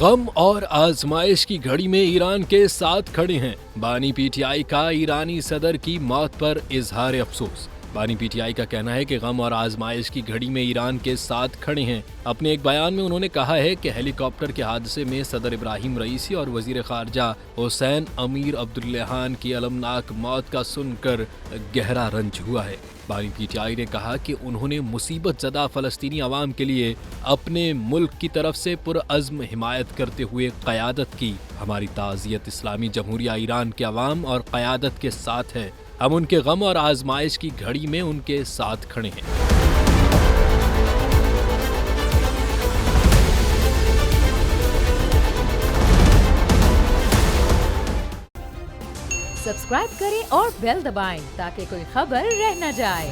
गम और आजमाइश की घड़ी में ईरान के साथ खड़े हैं। बानी पीटीआई का ईरानी सदर की मौत पर इजहार अफसोस। बानी पीटीआई का कहना है कि गम और आजमाइश की घड़ी में ईरान के साथ खड़े हैं। अपने एक बयान में उन्होंने कहा है कि हेलीकॉप्टर के हादसे में सदर इब्राहिम रईसी और वजीर खारजा हुसैन अमीर अब्दुल्लाहान की अलमनाक मौत का सुनकर गहरा रंज हुआ है। बानी पीटीआई ने कहा कि उन्होंने मुसीबत ज़दा फ़लस्तीनी अवाम के लिए अपने मुल्क की तरफ से पुरअज़्म हिमायत करते हुए क़यादत की। हमारी ताज़ियत इस्लामी जमहूरिया ईरान के अवाम और क़यादत के साथ है। हम उनके गम और आजमाइश की घड़ी में उनके साथ खड़े हैं। सब्सक्राइब करें और बेल दबाएं ताकि कोई खबर रह न जाए।